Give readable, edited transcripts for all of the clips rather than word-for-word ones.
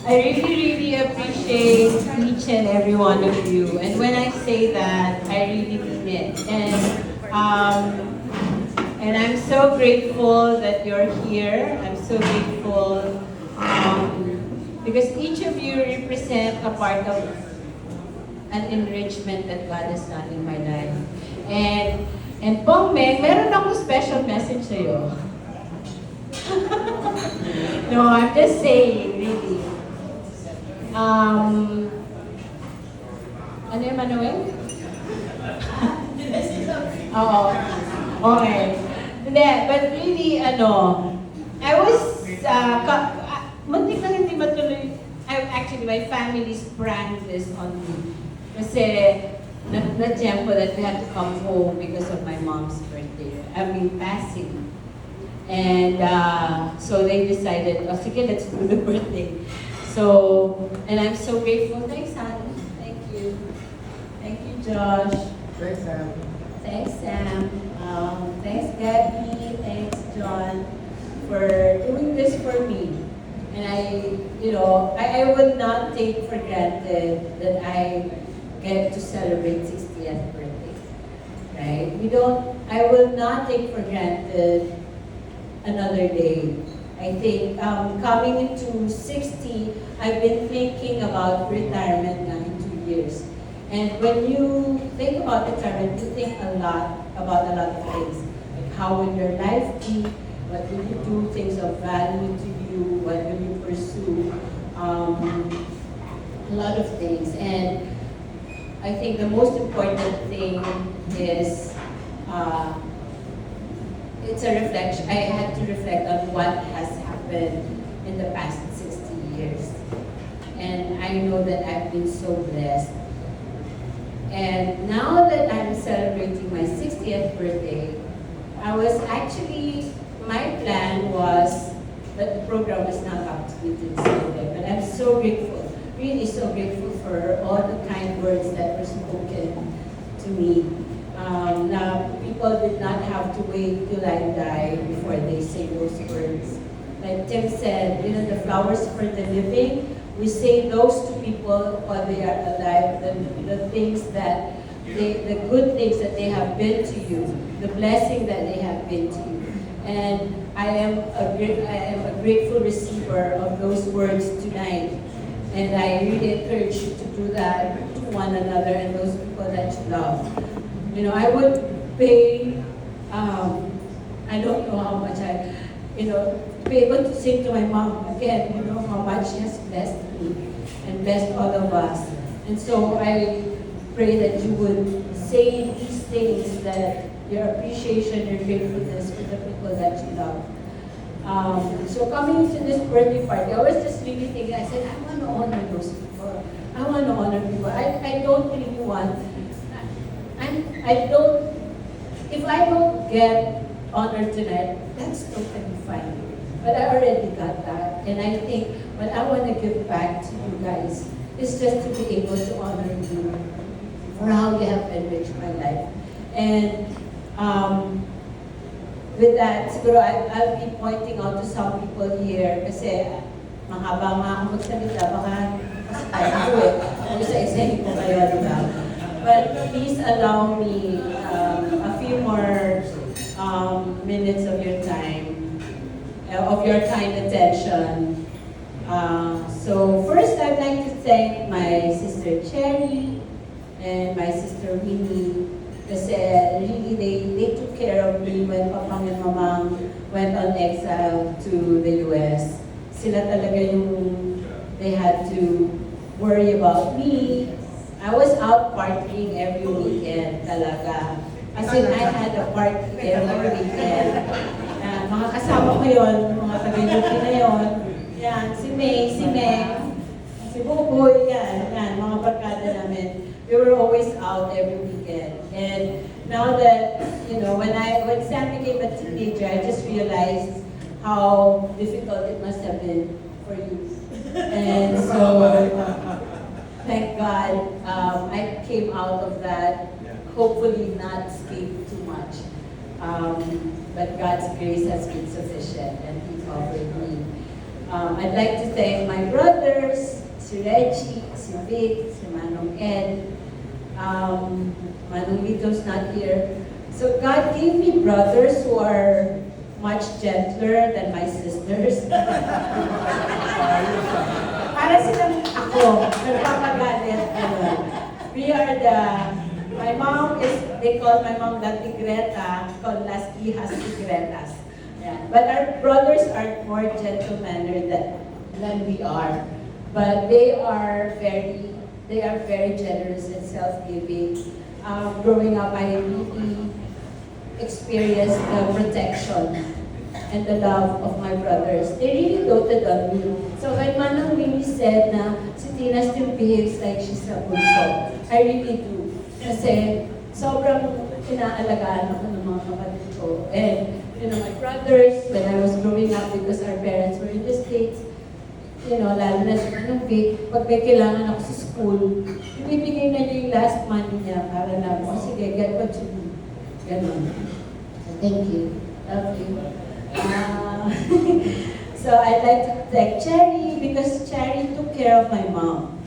I really, really appreciate each and every one of you. And when I say that, I really mean it. And I'm so grateful that you're here. I'm so grateful because each of you represent a part of an enrichment that God has done in my life. And Pong Meng, meron akong special message sa'yo. No, I'm just saying, really. Ano yung Manuel? Oo. Okay. Hindi, but really, I was, muntik lang hindi matuloy. Actually, my family sprang this on me. Kasi, na-jam ko that we had to come home because of my mom's birthday. Passing. And so they decided, sige, let's do the birthday. So, and I'm so grateful. Thanks, honey. Thank you. Thank you, Josh. Thanks, Sam. Thanks, Sam. Thanks, Gabby. Thanks, John, for doing this for me. And I would not take for granted that I get to celebrate 60th birthday. Right? I will not take for granted another day. I think coming into 60, I've been thinking about retirement now in 2 years. And when you think about retirement, you think about a lot of things. Like how will your life be? What will you do? Things of value to you? What will you pursue? A lot of things. And I think the most important thing is it's a reflection. I had to reflect on what has happened in the past 60 years. And I know that I've been so blessed. And now that I'm celebrating my 60th birthday, my plan was that the program was not up to me to celebrate. But I'm so grateful, really so grateful for all the kind words that were spoken to me. Now, people did not have to wait till I die before they say those words. Like Tim said, the flowers for the living, we say those to people while they are alive, the things that the good things that they have been to you, the blessing that they have been to you. And I am a grateful receiver of those words tonight. And I really encourage you to do that to one another and those people that you love. I would pay, I don't know how much to be able to say to my mom again, how much she has blessed me and blessed all of us. And so I pray that you would say these things, that your appreciation, your gratefulness for the people that you love. So coming to this birthday party, I was just really thinking, I said, I want to honor those people. I want to honor people. I don't really want, if I don't get honored tonight, that's totally fine. But I already got that. And I think what I want to give back to you guys is just to be able to honor you for how you have enriched my life. And with that, siguro I'll be pointing out to some people here kasi mahaba nga ang magsalita, baka tayo ko isa-isahin ko kayo, di ba? But please allow me a few more minutes of your time, of your kind attention. So first, I'd like to thank my sister Cherry and my sister Winnie, kasi really they took care of me when Papang and Mamang went on exile to the US. Sila talaga they had to worry about me. I was out partying every weekend talaga. As in, I had a party every weekend. Mga kasama ko yun, mga taga-UP na yun. Yan, si May, si Meng, si Buboy, yan, mga barkada namin. We were always out every weekend. And now that, when Sam became a teenager, I just realized how difficult it must have been for you. And so, thank God, I came out of that, hopefully not escaped too much. But God's grace has been sufficient, and He covered me. I'd like to thank my brothers, si Reggie, si Vic, si Manong Ed, Manong Vito's not here. So God gave me brothers who are much gentler than my sisters. Para silang ako, nagpapagalit. We are my mom is, they call my mom La Tigreta, called Las Hijas Tigretas. Yeah. But our brothers are more gentle-mannered than we are. But they are very generous and self-giving. Growing up, I really experienced the protection and the love of my brothers. They really doted on me. So when Manang Winnie said na si Tina still behaves like she's a bunso, I really do. Kasi sobrang inaalagaan ako ng mga kapatid ko. And my brothers, when I was growing up, because our parents were in the States, lalo na si Manong Vic, pag may kailangan ako sa school, ibibigay na niya yung last money niya para na, sige, get what you need. Ganun. So, thank you. Love you. So I'd like to thank Cherry because Cherry took care of my mom.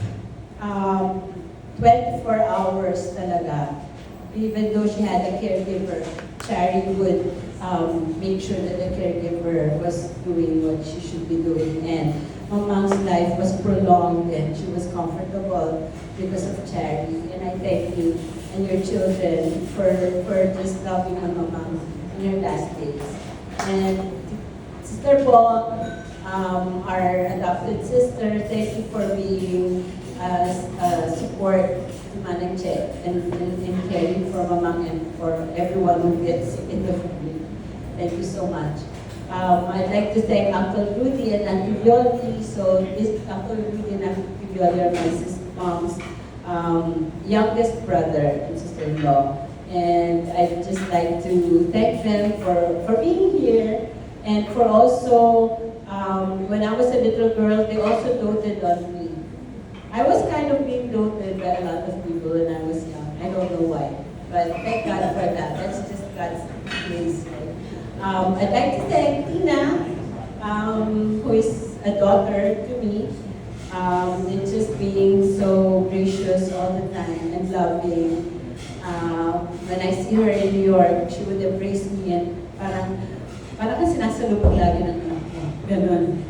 24 hours talaga. Even though she had a caregiver, Cherry would make sure that the caregiver was doing what she should be doing. And Mamang's life was prolonged and she was comfortable because of Cherry. And I thank you and your children for just loving Mamang in your last days. And Sister Paul, our adopted sister, thank you for being support to Manang Che and caring for Mamang and for everyone who gets sick in the family. Thank you so much. I'd like to thank Uncle Rudy and Auntie Violi. So this Uncle Rudy and Auntie Violi are my mom's youngest brother and sister-in-law. And I'd just like to thank them for being here and for also, when I was a little girl, they also doted on me. I was kind of being doted by a lot of people when I was young. I don't know why, but thank God for that. That's just God's grace. I'd like to thank Tina, who is a daughter to me, and just being so gracious all the time and loving. When I see her in New York, she would embrace me and parang kang sinasalubong lagi ng anak ko. Ganun.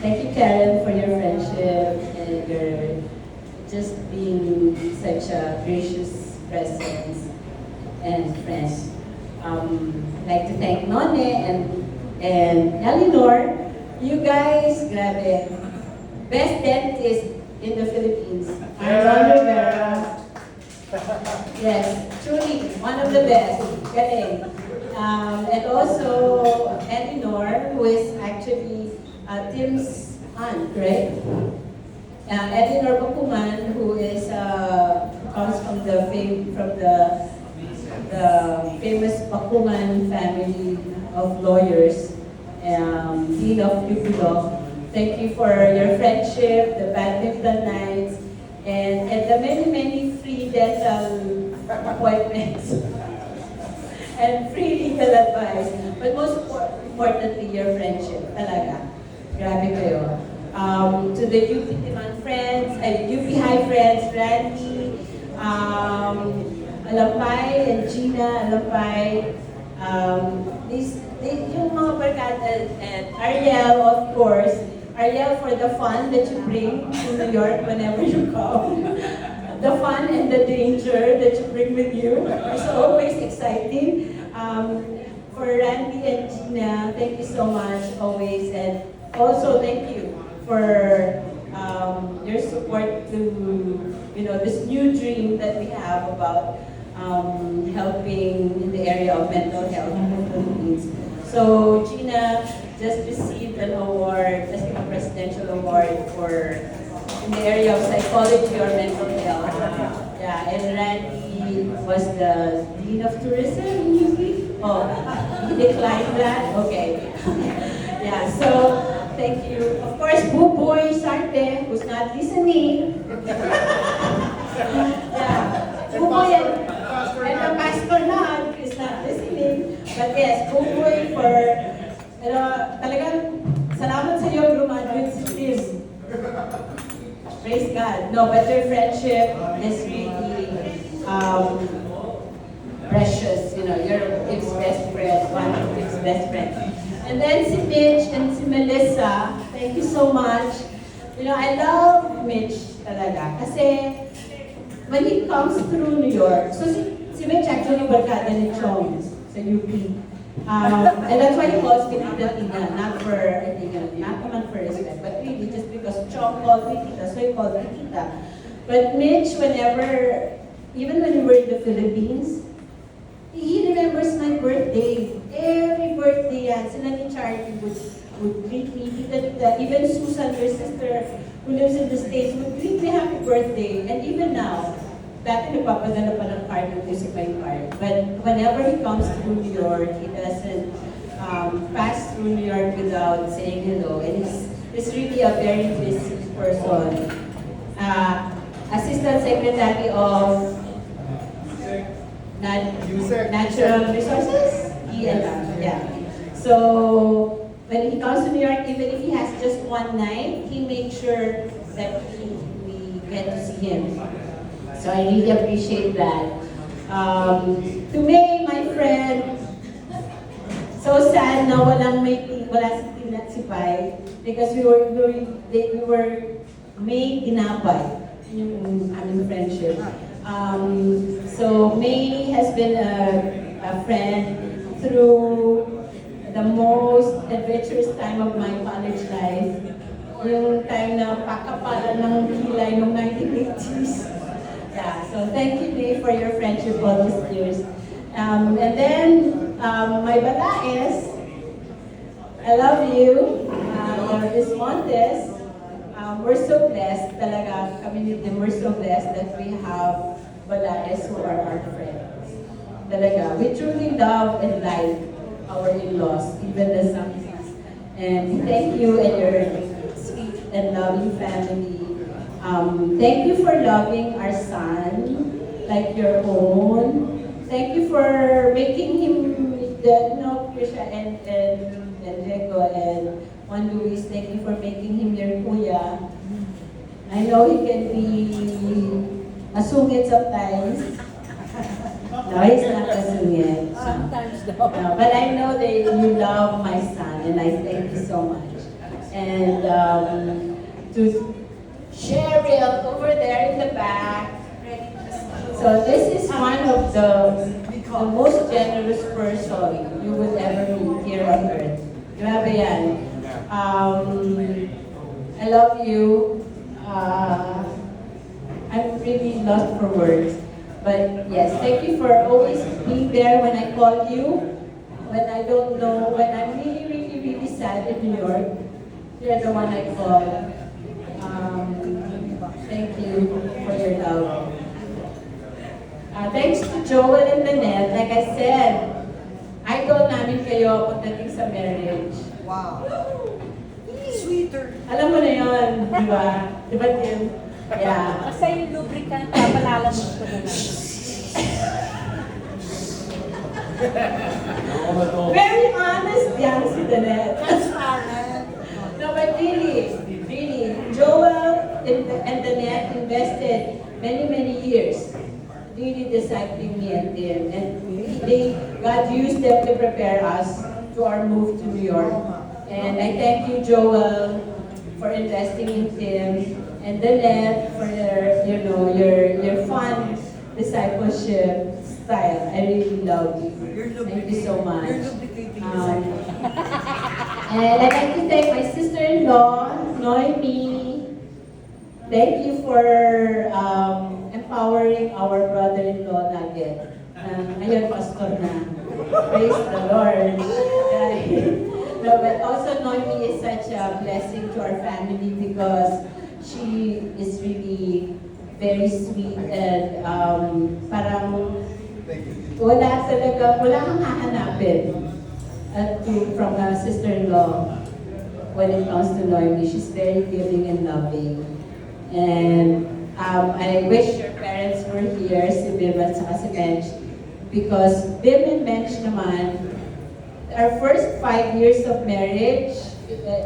Thank you, Karen, for your friendship and your just being such a gracious presence and friend. I'd like to thank None and Eleanor. You guys, grabe. Best dentist in the Philippines. Arnold Rivera. Yes, truly, one of the best. Galing. And also, Eleanor, who is actually Tim's aunt, right? Eleanor Bakuman, who is comes from the famous Bakuman family of lawyers, Dean of UP Law. Thank you for your friendship, the badminton nights, and the many free dental appointments and free legal advice. But most importantly, your friendship, talaga. Grabe kayo. To the UP Timan friends, UP High friends, Randy, Alampay and Gina Alampay, yung mga barkada, and Ariel, of course. Ariel, for the fun that you bring to New York whenever you come. The fun and the danger that you bring with you is always exciting. For Randy and Gina, thank you so much always. And also thank you for your support to this new dream that we have about helping in the area of mental health in the Philippines. So Gina just received an award, a presidential award in the area of psychology or mental health. Yeah, and Randy was the Dean of Tourism in UP. Oh, he declined that? Okay. Yeah, so thank you. Of course, Buboy Sarte, who's not listening. Yeah, Buboy and the pastor na is not listening. But yes, Buboy for, talagang salamat sa iyo, graduate Praise God. No, but your friendship is really precious. You know, you're Tip's best friend, one of Tip's best friends. And then si Mitch and si Melissa, thank you so much. You know, I love Mitch talaga. Kasi when he comes through New York, so si Mitch actually barkada ni Chong sa UP. And that's why he calls me Tita Tina, not for, I think, not naman for respect, but really just because Chong called me Tita, so he called me Tita. But Mitch, whenever, even when we were in the Philippines, he remembers my birthday. Every birthday yan. Sila ni Charlie would greet me. Tita. Even Susan, your sister, who lives in the States, would greet me happy birthday. And even now, dati nagpapadala pa ng card ng music by card. But whenever he comes to New York, he doesn't pass through New York without saying hello. And he's really a very busy person. Assistant Secretary of Natural Resources? Yeah. So, when he comes to New York, even if he has just one night, he makes sure that we get to see him. So I really appreciate that. To May, my friend, so sad na wala si Tina at si Pai because we were May ginapay yung aming friendship. So May has been a friend through the most adventurous time of my college life. Yung time na pakapalan ng kilay noong 1980s. Yeah, so thank you, May, for your friendship all these years. And then, my Balaes, I love you. This Montes, we're so blessed, talaga, kami ni Tim, we're so blessed that we have Balaes who are our friends. Talaga, we truly love and like our in-laws, even the Samsis. And thank you and your sweet and loving family. Thank you for loving our son like your own. Thank you for making him, Krisha and Diego and Juan Luis, thank you for making him your kuya. I know he can be asungit sometimes. No, he's not asungit. Sometimes though. No, but I know that you love my son and I thank you so much. And to Cheryl over there in the back. So this is one of the most generous person you would ever meet here on earth. Grabe yan. I love you. I'm really lost for words. But yes, thank you for always being there when I call you. When I don't know, when I'm really sad in New York, you're the one I call. Thank you for your love. Thanks to Joel and Lynette, like I said, idol namin kayo pagdating sa marriage. Wow. Sweeter. Alam mo na yun, di ba? Di ba, Tim? Yeah. Kasi yung lubricant, papalalamog ko na lang. Very honest yan si Lynette. Transparent. No, but really, Joel and Lynette invested many years really discipling me and Tim. And God used them to prepare us to our move to New York. And I thank you, Joel, for investing in Tim, and Lynette for your fun discipleship style. I really love you. Thank you so much. You're lubricating the And I'd like to thank my sister-in-law, Noemi. Thank you for empowering our brother-in-law Nugget. Ngayon, pastor na. Praise the Lord. No, but also Noemi is such a blessing to our family because she is really very sweet and parang wala kang hahanapin from a sister-in-law when it comes to Noemi. She's very giving and loving. And I wish your parents were here, si Bim at saka si Mench, because Bim and Mench naman, our first 5 years of marriage,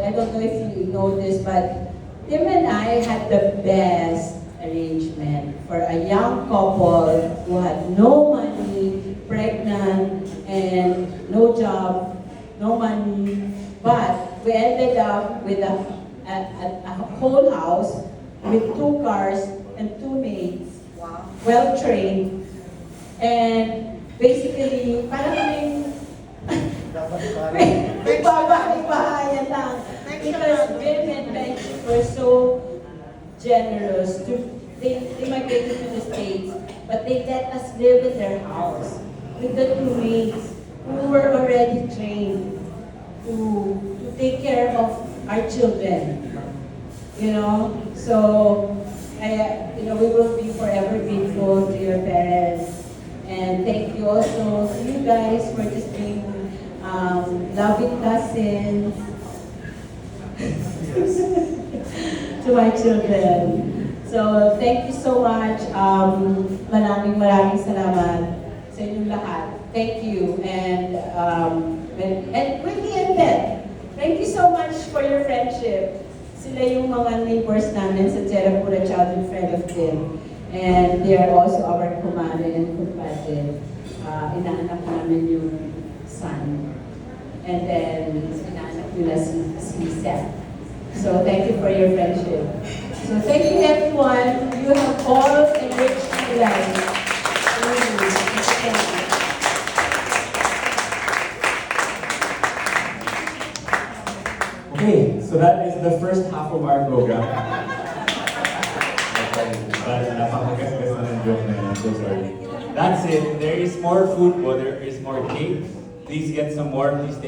I don't know if you know this, but Tim and I had the best arrangement for a young couple who had no money, pregnant, and no job, no money. But we ended up with a whole house with 2 cars and 2 maids, Wow. well trained. And basically, parang kaming may babahayan lang. Because Jim and Benji were so generous. They migrated to the States, but they let us live in their house with the 2 maids who were already trained to take care of our children. You know, so we will be forever grateful to your parents, and thank you also to you guys for just being loving cousins to my children. So thank you so much. Maraming salamat sa inyong lahat. Thank you, and Willie and Beth, thank you so much for your friendship. Sila yung mga neighbors namin sa Tierra Pura Child and Friend of Tim. And they are also our kumare and kumpate. Inaanak namin yung son. And then, inaanak nila si Seth. So, thank you for your friendship. So, thank you everyone. You have all enriched my life. Thank you. Okay, so that is the first half of our program. Napakagasgas na ng joke na yun. I'm so sorry. That's it. There is more food, but there is more cake. Please get some more. Please take